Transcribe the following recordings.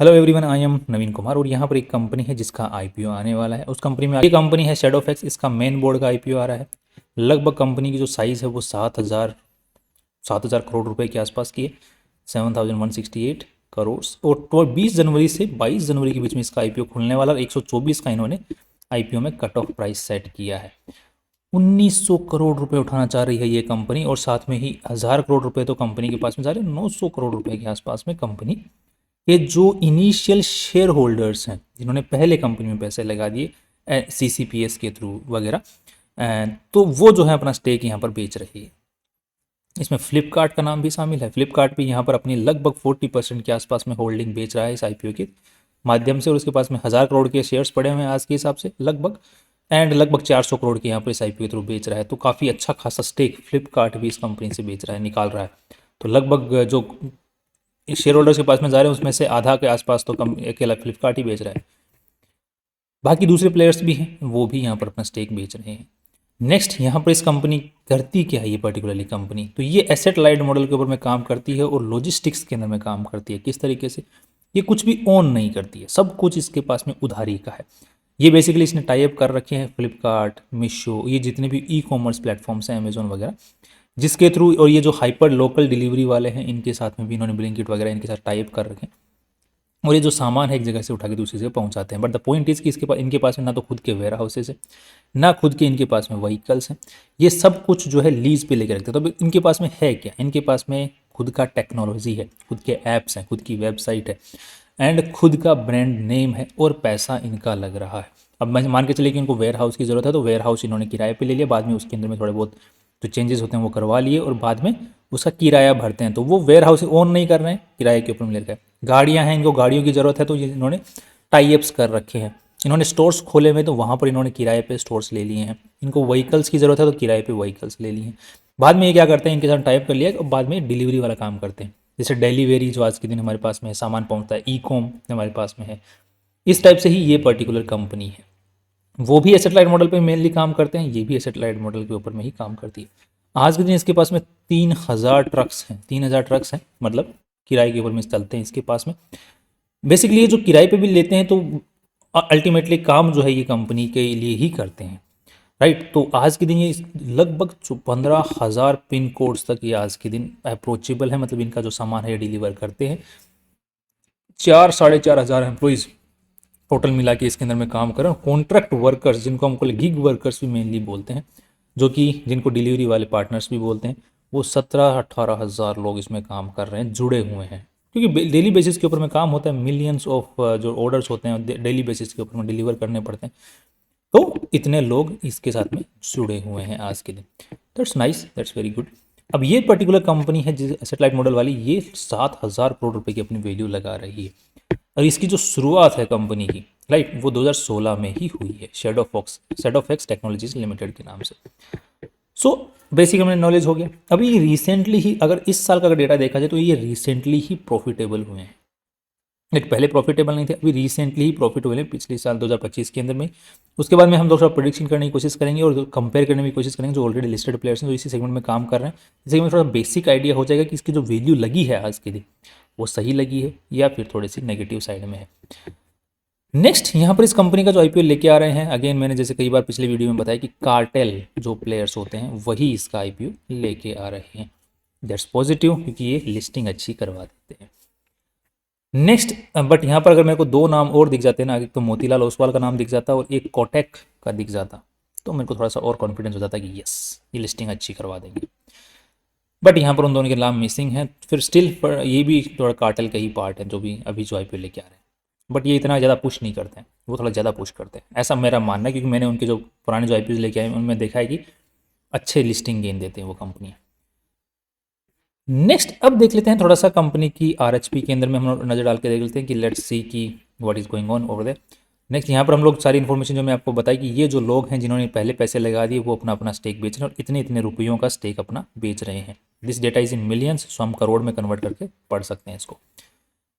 Hello everyone, I am नवीन कुमार और यहाँ पर एक कंपनी है जिसका आईपीओ आने वाला है। उस कंपनी में ये कंपनी है शेडोफेक्स। इसका मेन बोर्ड का आईपीओ आ रहा है। लगभग कंपनी की जो साइज़ है वो 7,000 करोड़ रुपए के आसपास की है। 7,168 करोड़। और 20 जनवरी से 22 जनवरी के बीच में इसका आईपीओ खुलने वाला। 124 का इन्होंने आईपीओ में कट ऑफ प्राइस सेट किया है। 1900 करोड़ रुपए उठाना चाह रही है ये कंपनी और साथ में ही 1000 करोड़ रुपए तो कंपनी के पास में जा रहे हैं। 900 करोड़ रुपए के आसपास में कंपनी ये जो इनिशियल शेयर होल्डर्स हैं जिन्होंने पहले कंपनी में पैसे लगा दिए सीसीपीएस के थ्रू वगैरह, तो वो जो है अपना स्टेक यहाँ पर बेच रही है। इसमें फ्लिपकार्ट का नाम भी शामिल है। फ्लिपकार्ट भी यहाँ पर अपनी लगभग 40% के आसपास में होल्डिंग बेच रहा है इस आईपीओ के माध्यम से और उसके पास में 1000 करोड़ के शेयर्स पड़े हुए हैं आज के हिसाब से लगभग। एंड लगभग 400 करोड़ के यहाँ पर इस आईपीओ के थ्रू बेच रहा है। तो काफ़ी अच्छा खासा स्टेक फ्लिपकार्ट भी इस कंपनी से बेच रहा है, निकाल रहा है। तो लगभग जो शेयर होल्डर्स के पास में जा रहे हैं उसमें से आधा के आसपास तो कम अकेला फ्लिपकार्ट ही बेच रहा है। बाकी दूसरे प्लेयर्स भी हैं, वो भी यहाँ पर अपना स्टेक बेच रहे हैं। नेक्स्ट यहाँ पर इस कंपनी करती क्या है ये पर्टिकुलरली कंपनी, तो ये एसेट लाइट मॉडल के ऊपर में काम करती है और लॉजिस्टिक्स के अंदर में काम करती है। किस तरीके से? ये कुछ भी ओन नहीं करती है, सब कुछ इसके पास में उधारी का है। ये बेसिकली इसने टाई अप कर रखे हैं फ्लिपकार्ट, मीशो, ये जितने भी ई कॉमर्स प्लेटफॉर्म्स हैं, अमेजोन वगैरह, जिसके थ्रू, और ये जो हाइपर लोकल डिलीवरी वाले हैं इनके साथ में भी इन्होंने ब्लिंकिट वगैरह इनके साथ टाई अप कर रखे हैं और ये जो सामान है एक जगह से उठा के दूसरी जगह पहुंचाते हैं। बट द पॉइंट इज कि इनके पास में ना तो खुद के वेयर हाउसेस है, ना खुद के इनके पास में व्हीकल्स हैं। ये सब कुछ जो है लीज पे लेके रखते हैं। तो अभी इनके पास में है क्या? इनके पास में खुद का टेक्नोलॉजी है, खुद के ऐप्स हैं, खुद की वेबसाइट है एंड खुद का ब्रांड नेम है और पैसा इनका लग रहा है। अब मैं मान के चलिए कि इनको वेयर हाउस की ज़रूरत है तो वेयर हाउस इन्होंने किराए पे ले लिया, बाद में उसके अंदर में थोड़े बहुत जो चेंजेस होते हैं वो करवा लिए और बाद में उसका किराया भरते हैं। तो वो वेयर हाउस ओन नहीं कर रहे हैं, किराए के ऊपर मिल रहा है। गाड़ियाँ हैं, इनको गाड़ियों की ज़रूरत है तो ये इन्होंने टाई अप्स कर रखे हैं। इन्होंने स्टोर्स खोले हुए तो वहाँ पर इन्होंने किराए पे स्टोर्स ले लिए हैं। इनको व्हीकल्स की ज़रूरत है तो किराए पे व्हीकल्स ले लिए हैं। बाद में ये क्या करते हैं, इनके साथ टाइप कर लिया और बाद में डिलीवरी वाला काम करते हैं। जैसे डिलीवरी जो आज के दिन हमारे पास में है, सामान पहुँचता है, ई कॉम हमारे पास में है। इस टाइप से ही ये पर्टिकुलर कंपनी है। वो भी एसेट लाइट मॉडल पे मेनली काम करते हैं, ये भी एसेट लाइट मॉडल के ऊपर में ही काम करती है। आज के दिन इसके पास में 3,000 ट्रक्स हैं, मतलब किराए के ऊपर में चलते हैं इसके पास में। बेसिकली ये जो किराए पे भी लेते हैं तो अल्टीमेटली काम जो है ये कंपनी के लिए ही करते हैं, राइट। तो आज के दिन ये लगभग 15,000 पिन कोड्स तक ये आज के दिन अप्रोचेबल है, मतलब इनका जो सामान है ये डिलीवर करते हैं। 4-4,500 एम्प्लॉइज़ टोटल मिला के इसके अंदर में काम कर रहे हैं। कॉन्ट्रैक्ट वर्कर्स जिनको हमको गिग वर्कर्स भी मेनली बोलते हैं, जो कि जिनको डिलीवरी वाले पार्टनर्स भी बोलते हैं, वो 17-18 हज़ार लोग इसमें काम कर रहे हैं, जुड़े हुए हैं। क्योंकि डेली बेसिस के ऊपर में काम होता है, मिलियंस ऑफ जो ऑर्डर्स होते हैं डेली बेसिस के ऊपर में डिलीवर करने पड़ते हैं। तो इतने लोग इसके साथ में जुड़े हुए हैं आज के दिन। That's nice, that's very good. अब ये पर्टिकुलर कंपनी है जिस एसेट मॉडल वाली, ये 7,000 करोड़ रुपए की अपनी वैल्यू लगा रही है और इसकी जो शुरुआत है कंपनी की, राइट, वो 2016 में ही हुई है शेडोफेक्स टेक्नोलॉजीज लिमिटेड के नाम से। सो बेसिक हमें नॉलेज हो गया। अभी ये रिसेंटली ही, अगर इस साल का अगर डेटा देखा जाए तो ये रिसेंटली ही प्रॉफिटेबल हुए हैं। लाइक पहले प्रॉफिटेबल नहीं थे, अभी रिसेंटली ही प्रॉफिट हुए हैं पिछले साल 2025 के अंदर में। उसके बाद में हम थोड़ा प्रोडिक्शन करने की कोशिश करेंगे और कंपेयर करने की कोशिश करेंगे जो ऑलरेडी लिस्टेड प्लेयर्स हैं जो इसी सेगमेंट में काम कर रहे हैं। इससे हमें थोड़ा बेसिक आइडिया हो जाएगा कि इसकी जो वैल्यू लगी है आज के दिन वो सही लगी है या फिर थोड़ी सी नेगेटिव साइड में है। नेक्स्ट यहाँ पर इस कंपनी का जो आईपीओ लेके आ रहे हैं, अगेन मैंने जैसे कई बार पिछले वीडियो में बताया कि कार्टेल जो प्लेयर्स होते हैं वही इसका आईपीओ लेके आ रहे हैं। दैट्स पॉजिटिव, क्योंकि ये लिस्टिंग अच्छी करवा देते हैं। नेक्स्ट, बट यहाँ पर अगर मेरे को दो नाम और दिख जाते हैं ना, एक तो मोतीलाल ओसवाल का नाम दिख जाता और एक कोटेक का दिख जाता, तो मेरे को थोड़ा सा और कॉन्फिडेंस हो जाता कि यस ये लिस्टिंग अच्छी करवा देंगे। बट यहाँ पर उन दोनों के नाम मिसिंग हैं। फिर स्टिल ये भी थोड़ा कार्टेल का ही पार्ट है जो भी अभी जो आईपीओ लेके आ रहे हैं, बट ये इतना ज़्यादा पुश नहीं करते हैं, वो थोड़ा ज़्यादा पुश करते हैं, ऐसा मेरा मानना है। क्योंकि मैंने उनके जो पुराने जो आईपीओ लेके आए उनमें देखा है कि अच्छे लिस्टिंग गेन देते हैं वो कंपनियाँ। नेक्स्ट, अब देख लेते हैं थोड़ा सा कंपनी की आरएचपी के अंदर में हम नज़र डाल के देख लेते हैं कि लेट्स सी की what is going on over there. Next, यहाँ पर हम लोग सारी इन्फॉर्मेशन जो मैं आपको बताई कि ये जो लोग हैं जिन्होंने पहले पैसे लगा दिए वो अपना अपना स्टेक बेच रहे हैं और इतने इतने रुपयों का स्टेक अपना बेच रहे हैं। This data is in millions, so हम करोड़ में कन्वर्ट करके पढ़ सकते हैं इसको।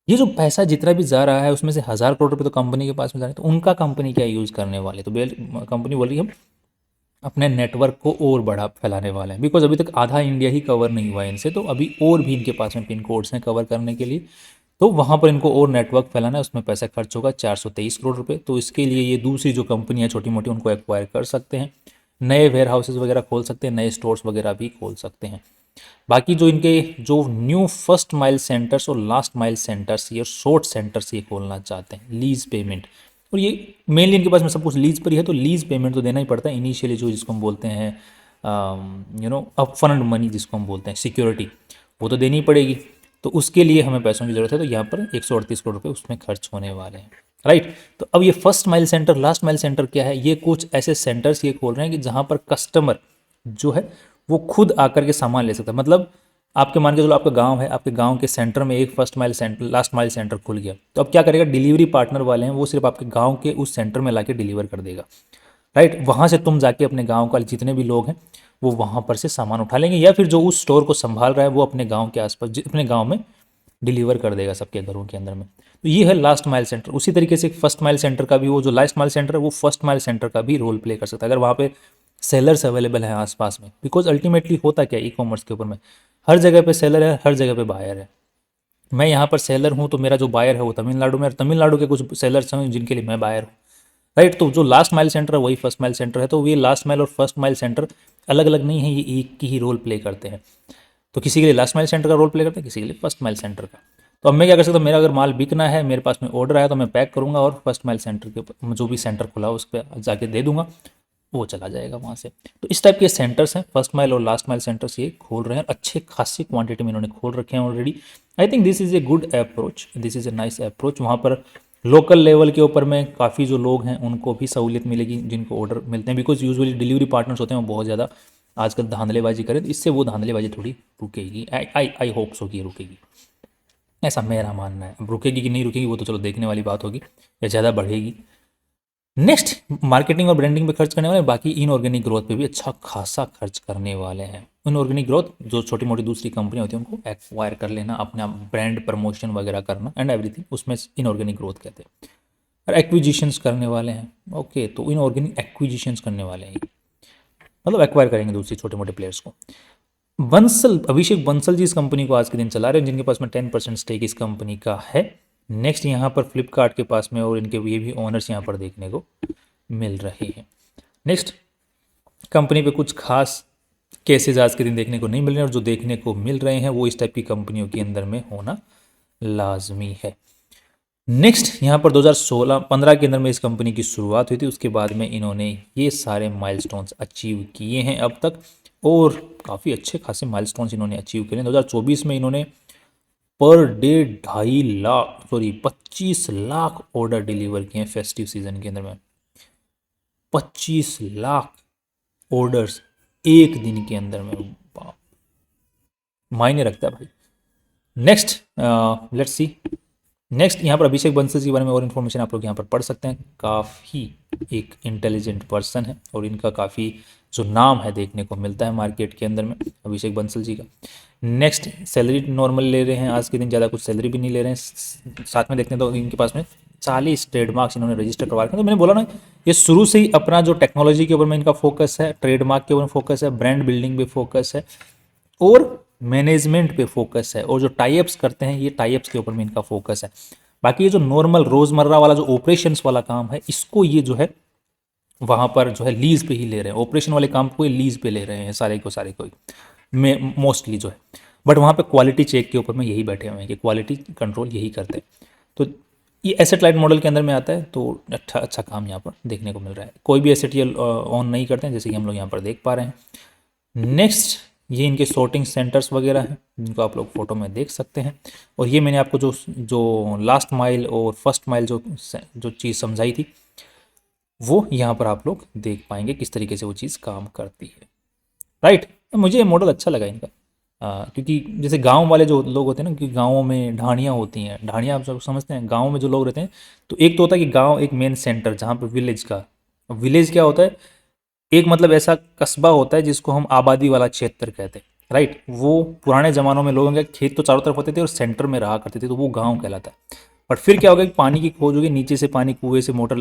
ये जो पैसा जितना भी जा रहा है उसमें से 1,000 करोड़ रुपये तो कंपनी के पास में जा रहे हैं, तो उनका कंपनी क्या यूज़ करने वाले, तो कंपनी बोल रही है हम अपने नेटवर्क को और बड़ा फैलाने वाले हैं। बिकॉज अभी तक आधा इंडिया ही कवर नहीं हुआ है इनसे, तो अभी और भी इनके पास में पिन कोड्स हैं कवर करने के लिए। तो वहाँ पर इनको और नेटवर्क फैलाना है, उसमें पैसा खर्च होगा 423 करोड़ रुपए। तो इसके लिए ये दूसरी जो कंपनी है छोटी मोटी उनको एक्वायर कर सकते हैं, नए वेयर हाउसेज वगैरह खोल सकते हैं, नए स्टोर्स वगैरह भी खोल सकते हैं। बाकी जो इनके जो न्यू फर्स्ट माइल सेंटर्स और लास्ट माइल सेंटर्स ये शॉर्ट सेंटर्स ये खोलना चाहते हैं, लीज पेमेंट, और ये मेनली इनके पास में सब कुछ लीज पर ही है, तो लीज पेमेंट तो देना ही पड़ता है इनिशियली, जो जिसको हम बोलते हैं अपफ्रंट मनी जिसको हम बोलते हैं सिक्योरिटी, वो तो देनी पड़ेगी। तो उसके लिए हमें पैसों की ज़रूरत है, तो यहाँ पर 138 करोड़ रुपए उसमें खर्च होने वाले हैं, राइट। तो अब ये first mile centre last mile centre क्या है, ये कुछ ऐसे सेंटर्स ये खोल रहे हैं कि जहाँ पर कस्टमर जो है वो खुद आकर के सामान ले सकता है। मतलब आपके मान के चलो आपका गांव है, आपके गांव के सेंटर में एक first mile centre last mile centre खुल गया, तो अब क्या करेगा, डिलीवरी पार्टनर वाले हैं वो सिर्फ आपके गांव के उस सेंटर में लाके डिलीवर कर देगा, राइट। वहाँ से तुम जाके अपने गांव का जितने भी लोग हैं वो वहाँ पर से सामान उठा लेंगे, या फिर जो उस स्टोर को संभाल रहा है वो अपने गाँव के आसपास अपने गाँव में डिलीवर कर देगा सबके घरों के अंदर में। तो ये है लास्ट माइल सेंटर। उसी तरीके से फर्स्ट माइल सेंटर का भी, वो जो लास्ट माइल सेंटर है वो फर्स्ट माइल सेंटर का भी रोल प्ले कर सकता है अगर वहाँ पे सेलर्स अवेलेबल हैं आसपास में। बिकॉज अल्टीमेटली होता क्या है ई कॉमर्स के ऊपर में, हर जगह पे सेलर है, हर जगह पे बायर है। मैं यहाँ पर सेलर हूँ तो मेरा जो बायर है वो तमिलनाडु में, और तमिलनाडु के कुछ सेलर्स हैं जिनके लिए मैं बायर हूँ, राइट। तो जो लास्ट माइल सेंटर है वही फर्स्ट माइल सेंटर है, तो ये लास्ट माइल और फर्स्ट माइल सेंटर अलग अलग नहीं है, ये एक की ही रोल प्ले करते हैं। तो किसी के लिए लास्ट माइल सेंटर का रोल प्ले करते हैं, किसी के लिए फर्स्ट माइल सेंटर का। तो अब मैं क्या कर सकता हूँ, मेरा अगर माल बिकना है, मेरे पास में ऑर्डर आया तो मैं पैक करूँगा और फर्स्ट माइल सेंटर के ऊपर जो भी सेंटर खुला हो उस पर जाके दे दूंगा, वो चला जाएगा वहाँ से। तो इस टाइप के सेंटर्स हैं, फर्स्ट माइल और लास्ट माइल सेंटर्स ये खोल रहे हैं, अच्छे खासी क्वांटिटी में इन्होंने खोल रखे हैं already. I think this is a good approach, this is a nice approach. वहाँ पर लोकल लेवल के ऊपर में काफ़ी जो लोग हैं उनको भी सहूलियत मिलेगी जिनको ऑर्डर मिलते हैं, बिकॉज यूजुअली डिलीवरी पार्टनर्स होते हैं वो बहुत ज़्यादा आजकल धांधलेबाजी करें, तो इससे वो धांधलेबाजी थोड़ी रुकेगी। आई होप सो कि रुकेगी, ऐसा मेरा मानना है। अब रुकेगी कि नहीं रुकेगी वो तो चलो देखने वाली बात होगी, या ज़्यादा बढ़ेगी। नेक्स्ट मार्केटिंग और ब्रांडिंग पे खर्च करने वाले, बाकी इनऑर्गेनिक ग्रोथ पे भी अच्छा खासा खर्च करने वाले हैं। इनऑर्गेनिक ग्रोथ जो छोटी मोटी दूसरी कंपनी होती है उनको एक्वायर कर लेना, अपना ब्रांड प्रमोशन वगैरह करना एंड एवरीथिंग, उसमें इनऑर्गेनिक ग्रोथ कहते हैं। और एक्विजिशंस करने वाले हैं, ओके, तो इनऑर्गेनिक एक्विजिशंस करने वाले हैं, मतलब एक्वायर करेंगे दूसरी छोटे मोटे प्लेयर्स को। बंसल, अभिषेक बंसल जी इस कंपनी को आज के दिन चला रहे हैं, जिनके पास में 10% स्टेक इस कंपनी का है। नेक्स्ट यहाँ पर फ्लिपकार्ट के पास में, और इनके ये भी ओनर्स यहाँ पर देखने को मिल रहे हैं। नेक्स्ट कंपनी पे कुछ खास केसेस आज के दिन देखने को नहीं मिल रहे हैं, और जो देखने को मिल रहे हैं वो इस टाइप की कंपनियों के अंदर में होना लाजमी है। नेक्स्ट यहाँ पर 2016-15 के अंदर में इस कंपनी की शुरुआत हुई थी, उसके बाद में इन्होंने ये सारे माइलस्टोन्स अचीव किए हैं अब तक, और काफ़ी अच्छे खासे माइलस्टोन्स इन्होंने अचीव किए हैं। 2024 में इन्होंने per day 25 lakh order deliver किए हैं फेस्टिव सीजन के अंदर में। 25 लाख ऑर्डर्स एक दिन के अंदर में, मायने रखता है भाई। नेक्स्ट लेट्स सी, नेक्स्ट यहाँ पर अभिषेक बंसल के बारे में और इन्फॉर्मेशन आप लोग यहाँ पर पढ़ सकते हैं। काफ़ी एक इंटेलिजेंट पर्सन है, और इनका काफ़ी जो नाम है देखने को मिलता है मार्केट के अंदर में अभिषेक बंसल जी का। नेक्स्ट सैलरी नॉर्मल ले रहे हैं आज के दिन, ज़्यादा कुछ सैलरी भी नहीं ले रहे हैं। साथ में देखते हैं तो इनके पास में 40 ट्रेडमार्क्स इन्होंने रजिस्टर करवा रखे हैं। तो मैंने बोला ना, ये शुरू से ही अपना जो टेक्नोलॉजी के ऊपर में इनका फोकस है, ट्रेडमार्क के ऊपर फोकस है, ब्रांड बिल्डिंग पे फोकस है, और मैनेजमेंट पे फोकस है, और जो टाइप्स करते हैं ये टाइप्स के ऊपर में इनका फोकस है। बाकी ये जो नॉर्मल रोज़मर्रा वाला जो ऑपरेशंस वाला काम है, इसको ये जो है वहाँ पर जो है लीज पे ही ले रहे हैं, ऑपरेशन वाले काम को ये लीज पे ले रहे हैं सारे को में मोस्टली जो है। बट वहाँ पे क्वालिटी चेक के ऊपर में यही बैठे हुए हैं कि क्वालिटी कंट्रोल यही करते हैं। तो ये एसेट लाइट मॉडल के अंदर में आता है, तो अच्छा काम यहाँ पर देखने को मिल रहा है। कोई भी एसेट ये ऑन नहीं करते हैं, जैसे कि हम लोग यहाँ पर देख पा रहे हैं। नेक्स्ट ये इनके सॉर्टिंग सेंटर्स वगैरह हैं, जिनको आप लोग फोटो में देख सकते हैं। और ये मैंने आपको जो लास्ट माइल और फर्स्ट माइल जो चीज़ समझाई थी, वो यहाँ पर आप लोग देख पाएंगे किस तरीके से वो चीज़ काम करती है, राइट। मुझे ये मॉडल अच्छा लगा इनका, क्योंकि जैसे गांव वाले जो लोग होते हैं ना, क्योंकि गाँवों में ढाणियाँ होती हैं, ढाणियाँ आप सब समझते हैं, गाँव में जो लोग रहते हैं, तो एक तो होता है कि गाँव एक मेन सेंटर जहाँ पर विलेज क्या होता है, एक मतलब ऐसा कस्बा होता है जिसको हम आबादी वाला क्षेत्र कहते हैं, राइट। वो पुराने ज़मानों में लोगों के खेत तो चारों तरफ होते थे और सेंटर में रहा करते थे, तो वो गांव कहलाता है। बट फिर क्या हो गया कि पानी की खोज होगी, नीचे से पानी कुएं से मोटर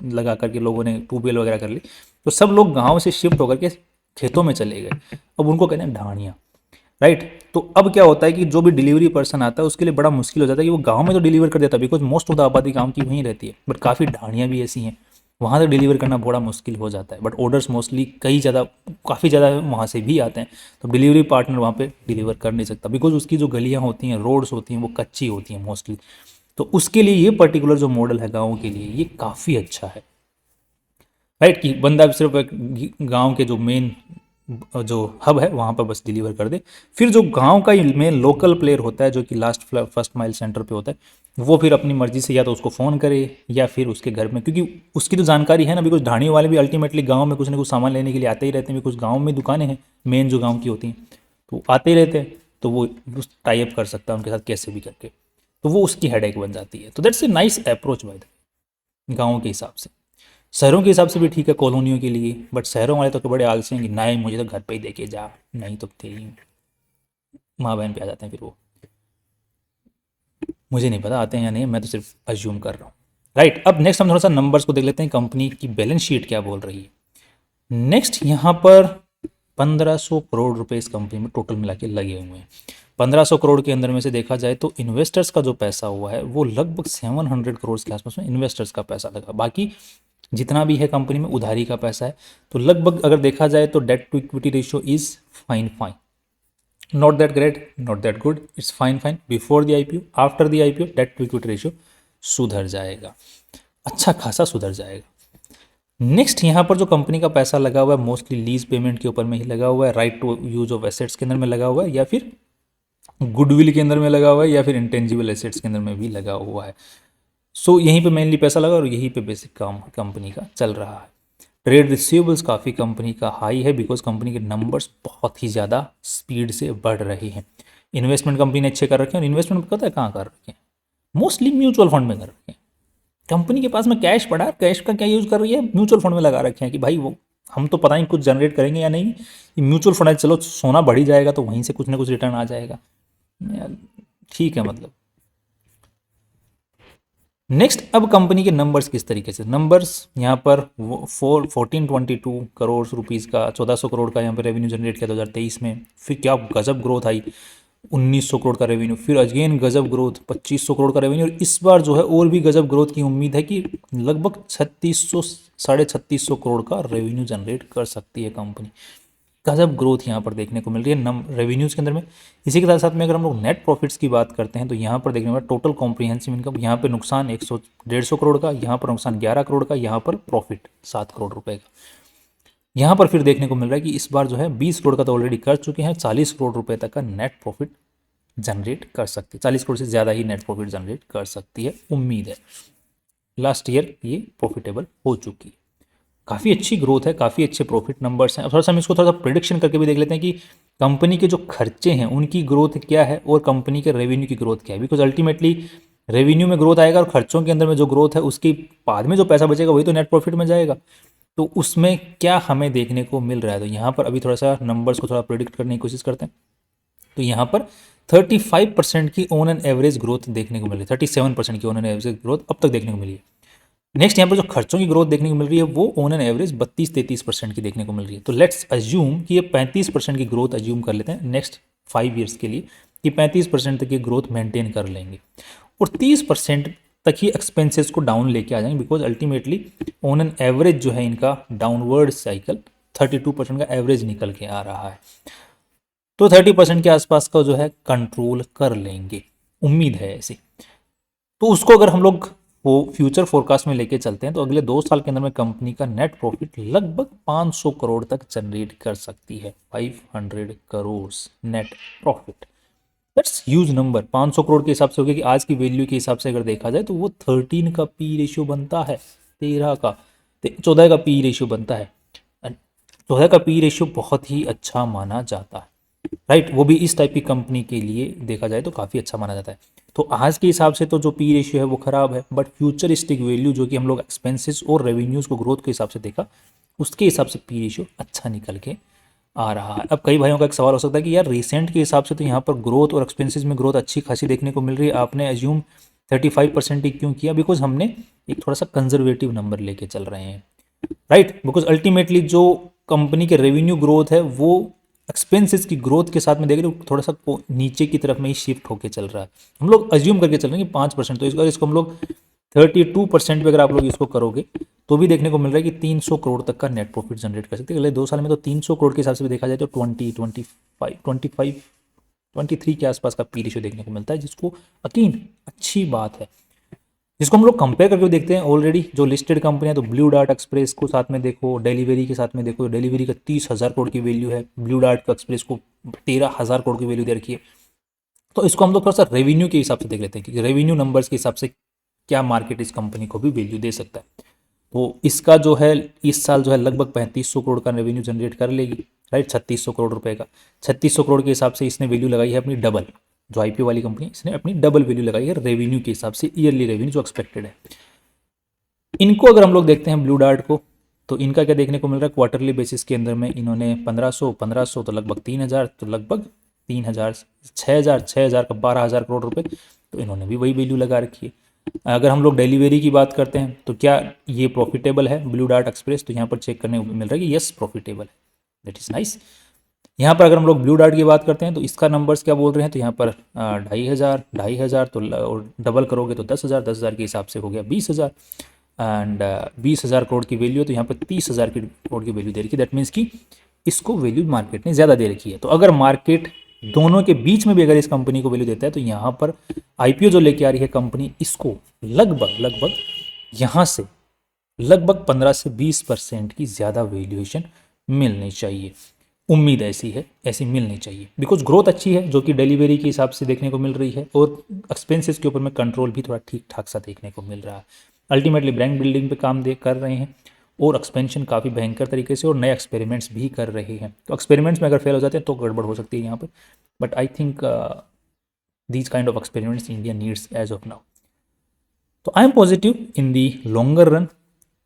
लगा करके लोगों ने ट्यूबवेल वगैरह कर ली, तो सब लोग गाँव से शिफ्ट होकर के खेतों में चले गए। अब उनको कहते हैं ढाणियाँ। राइट। तो अब क्या होता है कि जो भी डिलीवरी पर्सन आता है उसके लिए बड़ा मुश्किल हो जाता है कि वो गांव में तो डिलीवर कर देता है, बिकॉज मोस्ट ऑफ द आबादी गांव की वहीं रहती है, बट काफ़ी ढाणियाँ भी ऐसी हैं वहाँ तक डिलीवर करना बड़ा मुश्किल हो जाता है। बट ऑर्डर्स मोस्टली काफ़ी ज़्यादा वहाँ से भी आते हैं, तो डिलीवरी पार्टनर वहाँ पे डिलीवर कर नहीं सकता, बिकॉज उसकी जो गलियाँ होती हैं, रोड्स होती हैं, वो कच्ची होती हैं मोस्टली। तो उसके लिए ये पर्टिकुलर जो मॉडल है गाँव के लिए, ये काफ़ी अच्छा है। राइट, कि बंदा सिर्फ एक गांव के जो मेन जो हब है वहाँ पर बस डिलीवर कर दे। फिर जो गांव का मेन लोकल प्लेयर होता है जो कि लास्ट फर्स्ट माइल सेंटर पे होता है, वो फिर अपनी मर्जी से या तो उसको फ़ोन करे या फिर उसके घर में, क्योंकि उसकी तो जानकारी है ना, बिकॉज ढाणी वाले भी अल्टीमेटली गाँव में कुछ ना कुछ सामान लेने के लिए आते ही रहते हैं, बिकॉज गाँव में दुकानें हैं मेन जो गाँव की होती हैं, तो आते ही रहते हैं, तो वो टाई अप कर सकता है उनके साथ कैसे भी करके, तो वो उसकी हेडेक बन जाती है। तो that's a nice approach by the गाँव के हिसाब से। शहरों के हिसाब से भी ठीक है कॉलोनियों के लिए, बट शहरों वाले तो बड़े आलसी हैं कि नहीं मुझे तो घर पे ही देके जा, नहीं तो तेरी माँ बहन पे आ जाते हैं फिर वो। मुझे नहीं पता आते हैं या नहीं, मैं तो सिर्फ अज्यूम कर रहा हूँ। राइट, अब नेक्स्ट हम थोड़ा सा नंबर्स को देख लेते हैं, कंपनी की बैलेंस शीट क्या बोल रही है। नेक्स्ट यहाँ पर 1500 करोड़ रुपए इस कंपनी में टोटल मिला के लगे हुए हैं। 1500 करोड़ के अंदर में से देखा जाए तो इन्वेस्टर्स का जो पैसा हुआ है वो लगभग 700 करोड़ के आसपास में इन्वेस्टर्स का पैसा लगा, बाकी जितना भी है कंपनी में उधारी का पैसा है। तो लगभग अगर देखा जाए तो debt to equity ratio is fine fine, not that great, not that good, it's fine fine. Before the IPO, after the IPO debt to equity ratio सुधर जाएगा, अच्छा खासा सुधर जाएगा। नेक्स्ट यहाँ पर जो कंपनी का पैसा लगा हुआ है मोस्टली लीज पेमेंट के ऊपर में ही लगा हुआ है, right to use of assets के अंदर में लगा हुआ है, या फिर गुडविल के अंदर में लगा हुआ है, या फिर इंटेंजिबल एसेट्स के अंदर में भी लगा हुआ है। सो यहीं पे मेनली पैसा लगा और यहीं पे बेसिक काम कंपनी का चल रहा है। ट्रेड रिसीवेबल्स काफ़ी कंपनी का हाई है, बिकॉज कंपनी के नंबर्स बहुत ही ज़्यादा स्पीड से बढ़ रहे हैं। इन्वेस्टमेंट कंपनी ने अच्छे कर रखे हैं, और इन्वेस्टमेंट पता है कहाँ कर रखे हैं, मोस्टली म्यूचुअल फंड में कर रखे हैं। कंपनी के पास में कैश पड़ा है, कैश का क्या यूज़ कर रही है, म्यूचुअल फंड में लगा रखे हैं कि भाई वो हम तो पता नहीं कुछ जनरेट करेंगे या नहीं, म्यूचुअल फंड है, चलो सोना बढ़ ही जाएगा तो वहीं से कुछ ना कुछ रिटर्न आ जाएगा, ठीक है मतलब। नेक्स्ट, अब कंपनी के नंबर्स किस तरीके से, नंबर्स यहाँ पर 1422 करोड़ रुपीज़ का, 1400 करोड़ का यहाँ पर रेवेन्यू जनरेट किया 2023 में। फिर क्या गजब ग्रोथ आई, 1900 करोड़ का रेवेन्यू, फिर अगेन गजब ग्रोथ 2500 करोड़ का रेवेन्यू, और इस बार जो है और भी गजब ग्रोथ की उम्मीद है कि लगभग 3600 3650 करोड़ का रेवेन्यू जनरेट कर सकती है कंपनी। गजब ग्रोथ यहाँ पर देखने को मिल रही है रेवेन्यूज़ के अंदर में। इसी के साथ साथ में अगर हम लोग नेट प्रॉफिट्स की बात करते हैं तो यहाँ पर देखने को टोटल कॉम्प्रिहेंसिव इनकम, यहाँ पर नुकसान 150 करोड़ का, यहाँ पर नुकसान 11 करोड़ का, यहाँ पर प्रॉफिट 7 करोड़ रुपए का। यहाँ पर फिर देखने को मिल रहा है कि इस बार जो है 20 करोड़ का तो ऑलरेडी कर चुके हैं, 40 करोड़ रुपए तक का नेट प्रॉफिट जनरेट कर सकती है, 40 करोड़ से ज़्यादा ही नेट प्रॉफिट जनरेट कर सकती है, उम्मीद है। लास्ट ईयर ये प्रॉफिटेबल हो चुकी है, काफ़ी अच्छी ग्रोथ है, काफ़ी अच्छे प्रॉफिट नंबर्स हैं। अब थोड़ा सा हम इसको थोड़ा सा प्रिडिक्शन करके भी देख लेते हैं कि कंपनी के जो खर्चे हैं उनकी ग्रोथ क्या है और कंपनी के रेवेन्यू की ग्रोथ क्या है, बिकॉज अल्टीमेटली रेवेन्यू में ग्रोथ आएगा और खर्चों के अंदर में जो ग्रोथ है उसके बाद में जो पैसा बचेगा वही तो नेट प्रॉफिट में जाएगा। तो उसमें क्या हमें देखने को मिल रहा है, तो यहाँ पर अभी थोड़ा सा नंबर्स को थोड़ा प्रिडिक्ट करने की कोशिश करते हैं। तो यहाँ पर 35% की ऑन एन एवरेज ग्रोथ देखने को मिल रही है, 37% की ऑन एन एवरेज ग्रोथ अब तक देखने को मिली है। नेक्स्ट यहाँ पर जो खर्चों की ग्रोथ देखने को मिल रही है वो ऑन एन एवरेज 32-33% की देखने को मिल रही है। तो लेट्स अज्यूम कि ये 35% की ग्रोथ अज्यूम कर लेते हैं नेक्स्ट 5 ईयर्स के लिए, कि 35% तक ये ग्रोथ मेंटेन कर लेंगे और 30% तक ही एक्सपेंसेस को डाउन लेके आ जाएंगे, because ultimately on an average जो है इनका डाउनवर्ड साइकिल 32% का एवरेज निकल के आ रहा है। तो 30% के आसपास का जो है कंट्रोल कर लेंगे, उम्मीद है ऐसी। तो उसको अगर हम लोग वो फ्यूचर फोरकास्ट में लेके चलते हैं तो अगले 2 साल के अंदर में कंपनी का नेट प्रॉफिट लगभग 500 करोड़ तक जनरेट कर सकती है, 500 crore net profit. That's huge number. 500 crore के हिसाब से हो गया कि आज की वैल्यू के हिसाब से अगर देखा जाए तो वो 13 का पी रेशियो बनता है, 14 का पी रेशियो बनता है। 14 का पी रेशियो बहुत ही अच्छा माना जाता है, राइट, वो भी इस टाइप की कंपनी के लिए देखा जाए तो काफ़ी अच्छा माना जाता है। तो आज के हिसाब से तो जो पी रेशियो है वो खराब है, बट फ्यूचरिस्टिक वैल्यू जो कि हम लोग एक्सपेंसेस और रेवेन्यूज़ को ग्रोथ के हिसाब से देखा उसके हिसाब से पी रेशियो अच्छा निकल के आ रहा है। अब कई भाइयों का एक सवाल हो सकता है कि यार रिसेंट के हिसाब से तो यहाँ पर ग्रोथ और एक्सपेंसेस में ग्रोथ अच्छी खासी देखने को मिल रही है, आपने एज्यूम 35% ही क्यों किया, बिकॉज हमने एक थोड़ा सा कंजर्वेटिव नंबर लेके चल रहे हैं, राइट, बिकॉज अल्टीमेटली जो कंपनी के रेवेन्यू ग्रोथ है वो एक्सपेंसेस की ग्रोथ के साथ में देख रहे हो थोड़ा सा नीचे की तरफ में ही शिफ्ट होके चल रहा है। हम लोग अज्यूम करके चल रहे हैं कि 5%, तो इसको हम लोग 32% पे अगर आप लोग इसको करोगे तो भी देखने को मिल रहा है कि 300 करोड़ तक का नेट प्रॉफिट जनरेट कर सकते हैं अगले 2 साल में। तो 300 करोड़ के हिसाब से भी देखा जाए तो 23 के आसपास का पी रेशियो देखने को मिलता है, जिसको यकीन अच्छी बात है। जिसको हम लोग कंपेयर करके देखते हैं ऑलरेडी जो लिस्टेड कंपनी है, तो ब्लू डार्ट एक्सप्रेस को साथ में देखो, डिलीवरी के साथ में देखो, डिलीवरी का 30,000 करोड़ की वैल्यू है, ब्लू डार्ट एक्सप्रेस को 13,000 करोड़ की वैल्यू दे रखी है। तो इसको हम लोग थोड़ा सा रेवेन्यू के हिसाब से देख लेते हैं कि रेवेन्यू नंबर्स के हिसाब से क्या मार्केट इस कंपनी को भी वैल्यू दे सकता है। तो इसका जो है इस साल जो है लगभग 3500 करोड़ का रेवेन्यू जनरेट कर लेगी, राइट, 3600 करोड़ रुपए का। 3600 करोड़ के हिसाब से इसने वैल्यू लगाई है अपनी डबल, जो आईपीओ वाली कंपनी इसने अपनी डबल वैल्यू लगाई है रेवेन्यू के हिसाब से, ईयरली रेवेन्यू जो एक्सपेक्टेड है। इनको अगर हम लोग देखते हैं ब्लू डार्ट को, तो इनका क्या देखने को मिल रहा है क्वार्टरली बेसिस के अंदर में इन्होंने 1500 तो लगभग 3000, तो लगभग 3000 6000 का 12,000 करोड़ रुपए, तो इन्होंने भी वही वैल्यू लगा रखी है। अगर हम लोग डिलीवरी की बात करते हैं तो क्या ये प्रॉफिटेबल है ब्लू डार्ट एक्सप्रेस, तो यहाँ पर चेक करने को मिल रहा है कि यस प्रॉफिटेबल है, दैट इज नाइस। यहाँ पर अगर हम लोग ब्लू डार्ट की बात करते हैं तो इसका नंबर्स क्या बोल रहे हैं, तो यहाँ पर 2,500 तो और डबल करोगे तो 10,000 के हिसाब से हो गया 20,000, एंड 20,000 करोड़ की वैल्यू है, तो यहाँ पर 30,000 करोड़ की वैल्यू दे रखी है। दैट मीन्स कि इसको वैल्यू मार्केट ने ज़्यादा दे रखी है। तो अगर मार्केट दोनों के बीच में भी अगर इस कंपनी को वैल्यू देता है, तो यहाँ पर आईपीओ जो लेके आ रही है कंपनी, इसको लगभग यहाँ से लगभग 15 से 20% की ज़्यादा वैल्यूएशन मिलनी चाहिए। उम्मीद ऐसी है, ऐसी मिलनी चाहिए, बिकॉज ग्रोथ अच्छी है जो कि डिलीवरी के हिसाब से देखने को मिल रही है, और एक्सपेंसेस के ऊपर में कंट्रोल भी थोड़ा ठीक ठाक सा देखने को मिल रहा है। अल्टीमेटली ब्रांड बिल्डिंग पे काम कर रहे हैं, और एक्सपेंशन काफ़ी भयंकर तरीके से, और नए एक्सपेरिमेंट्स भी कर रहे हैं। तो एक्सपेरिमेंट्स में अगर फेल हो जाते हैं तो गड़बड़ हो सकती है यहाँ पर, but I think these kind of experiments India needs as of now. तो I am positive in the longer run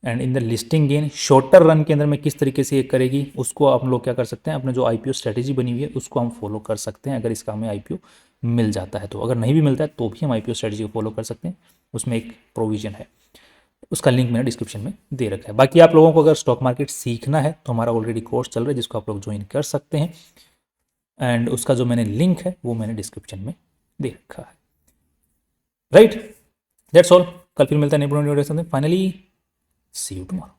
and in the listing gain. Shorter run के अंदर में किस तरीके से ये करेगी उसको आप लोग क्या कर सकते हैं, अपने जो आईपीओ स्ट्रेटेजी बनी हुई है उसको हम फॉलो कर सकते हैं, अगर इसका हमें आईपीओ मिल जाता है तो। अगर नहीं भी मिलता है तो भी हम आईपीओ स्ट्रेटेजी को फॉलो कर सकते हैं, उसमें एक प्रोविजन है, उसका लिंक मैंने डिस्क्रिप्शन में दे रखा है। बाकी आप लोगों को अगर स्टॉक मार्केट सीखना है तो हमारा ऑलरेडी कोर्स चल रहा है, जिसको आप लोग ज्वाइन कर सकते हैं, एंड उसका जो मैंने लिंक है वो मैंने डिस्क्रिप्शन में दे रखा है, राइट। That's all. कल फिर मिलता है नई वीडियो के साथ। Finally see you tomorrow.